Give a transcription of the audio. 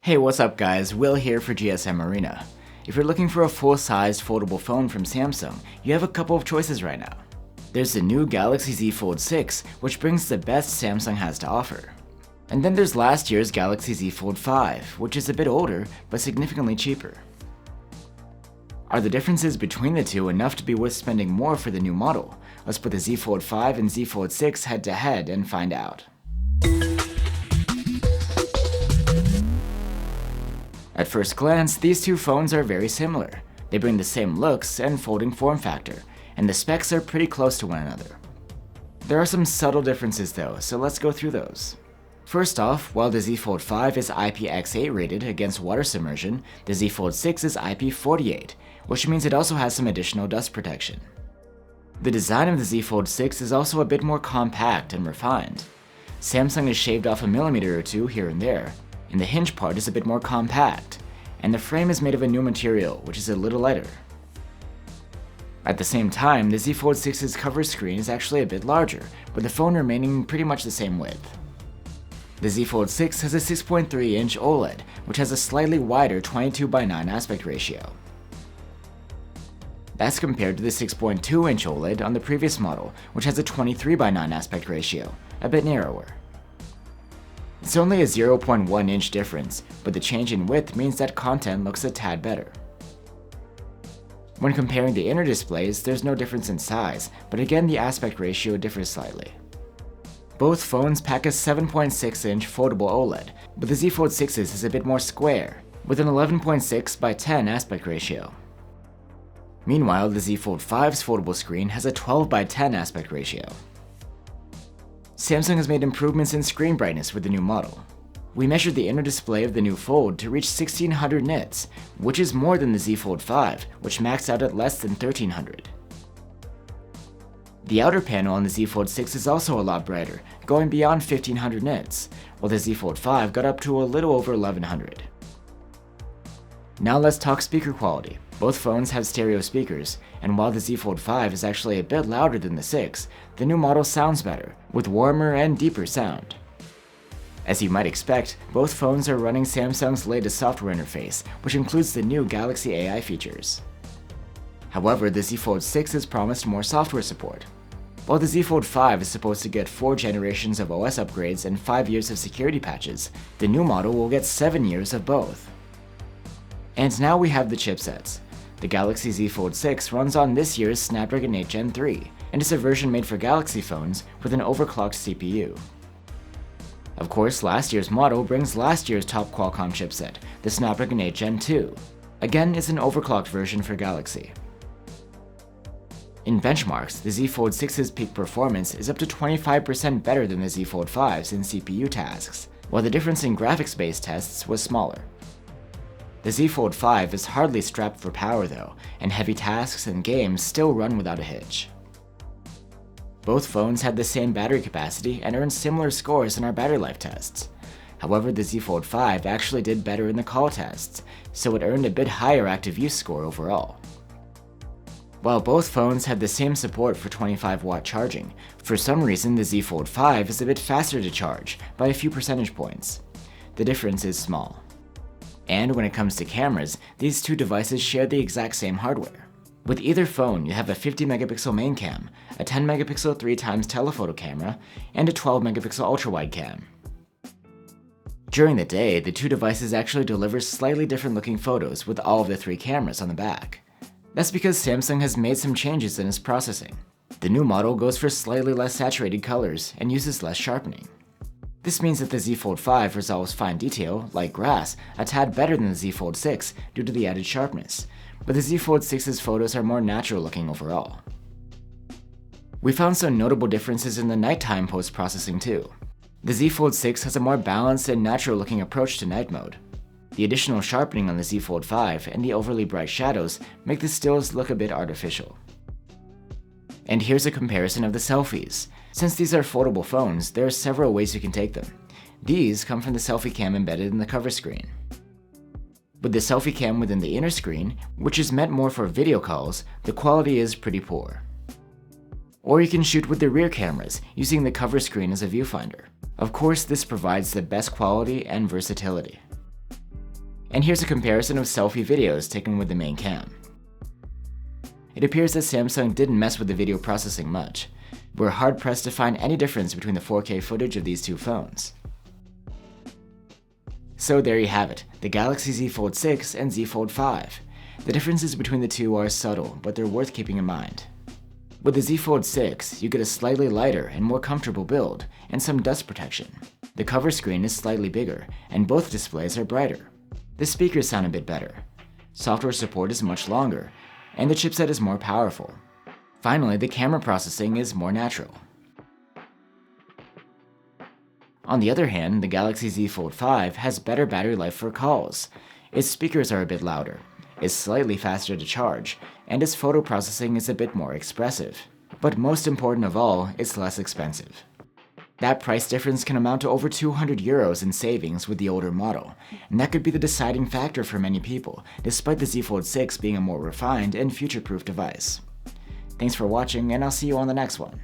Hey, what's up guys, Will here for GSM Arena. If you're looking for a full-sized foldable phone from Samsung, you have a couple of choices right now. There's the new Galaxy Z Fold6, which brings the best Samsung has to offer. And then there's last year's Galaxy Z Fold5, which is a bit older, but significantly cheaper. Are the differences between the two enough to be worth spending more for the new model? Let's put the Z Fold5 and Z Fold6 head to head and find out. At first glance, these two phones are very similar. They bring the same looks and folding form factor, and the specs are pretty close to one another. There are some subtle differences though, so let's go through those. First off, while the Z Fold5 is IPX8 rated against water submersion, the Z Fold6 is IP48, which means it also has some additional dust protection. The design of the Z Fold6 is also a bit more compact and refined. Samsung has shaved off a millimeter or two here and there, and the hinge part is a bit more compact, and the frame is made of a new material, which is a little lighter. At the same time, the Z Fold6's cover screen is actually a bit larger, with the phone remaining pretty much the same width. The Z Fold6 has a 6.3-inch OLED, which has a slightly wider 22:9 aspect ratio. That's compared to the 6.2-inch OLED on the previous model, which has a 23:9 aspect ratio, a bit narrower. It's only a 0.1-inch difference, but the change in width means that content looks a tad better. When comparing the inner displays, there's no difference in size, but again the aspect ratio differs slightly. Both phones pack a 7.6-inch foldable OLED, but the Z Fold6's is a bit more square, with an 11.6:10 aspect ratio. Meanwhile, the Z Fold5's foldable screen has a 12:10 aspect ratio. Samsung has made improvements in screen brightness with the new model. We measured the inner display of the new Fold to reach 1600 nits, which is more than the Z Fold5, which maxed out at less than 1300. The outer panel on the Z Fold6 is also a lot brighter, going beyond 1500 nits, while the Z Fold5 got up to a little over 1100. Now let's talk speaker quality. Both phones have stereo speakers, and while the Z Fold5 is actually a bit louder than the 6, the new model sounds better, with warmer and deeper sound. As you might expect, both phones are running Samsung's latest software interface, which includes the new Galaxy AI features. However, the Z Fold6 has promised more software support. While the Z Fold5 is supposed to get 4 generations of OS upgrades and 5 years of security patches, the new model will get 7 years of both. And now we have the chipsets. The Galaxy Z Fold6 runs on this year's Snapdragon 8 Gen 3, and is a version made for Galaxy phones with an overclocked CPU. Of course, last year's model brings last year's top Qualcomm chipset, the Snapdragon 8 Gen 2. Again, it's an overclocked version for Galaxy. In benchmarks, the Z Fold6's peak performance is up to 25% better than the Z Fold5's in CPU tasks, while the difference in graphics-based tests was smaller. The Z Fold5 is hardly strapped for power though, and heavy tasks and games still run without a hitch. Both phones had the same battery capacity and earned similar scores in our battery life tests. However, the Z Fold5 actually did better in the call tests, so it earned a bit higher active use score overall. While both phones had the same support for 25-watt charging, for some reason the Z Fold5 is a bit faster to charge by a few percentage points. The difference is small. And when it comes to cameras, these two devices share the exact same hardware. With either phone, you have a 50-megapixel main cam, a 10-megapixel 3x telephoto camera, and a 12-megapixel ultra-wide cam. During the day, the two devices actually deliver slightly different looking photos with all of the 3 cameras on the back. That's because Samsung has made some changes in its processing. The new model goes for slightly less saturated colors and uses less sharpening. This means that the Z Fold5 resolves fine detail, like grass, a tad better than the Z Fold6 due to the added sharpness, but the Z Fold6's photos are more natural looking overall. We found some notable differences in the nighttime post-processing too. The Z Fold6 has a more balanced and natural looking approach to night mode. The additional sharpening on the Z Fold5 and the overly bright shadows make the stills look a bit artificial. And here's a comparison of the selfies. Since these are foldable phones, there are several ways you can take them. These come from the selfie cam embedded in the cover screen. With the selfie cam within the inner screen, which is meant more for video calls, the quality is pretty poor. Or you can shoot with the rear cameras, using the cover screen as a viewfinder. Of course, this provides the best quality and versatility. And here's a comparison of selfie videos taken with the main cam. It appears that Samsung didn't mess with the video processing much. We're hard-pressed to find any difference between the 4K footage of these two phones. So there you have it, the Galaxy Z Fold6 and Z Fold5. The differences between the two are subtle, but they're worth keeping in mind. With the Z Fold6, you get a slightly lighter and more comfortable build, and some dust protection. The cover screen is slightly bigger, and both displays are brighter. The speakers sound a bit better. Software support is much longer, and the chipset is more powerful. Finally, the camera processing is more natural. On the other hand, the Galaxy Z Fold5 has better battery life for calls. Its speakers are a bit louder, is slightly faster to charge, and its photo processing is a bit more expressive. But most important of all, it's less expensive. That price difference can amount to over 200 euros in savings with the older model, and that could be the deciding factor for many people, despite the Z Fold6 being a more refined and future-proof device. Thanks for watching, and I'll see you on the next one.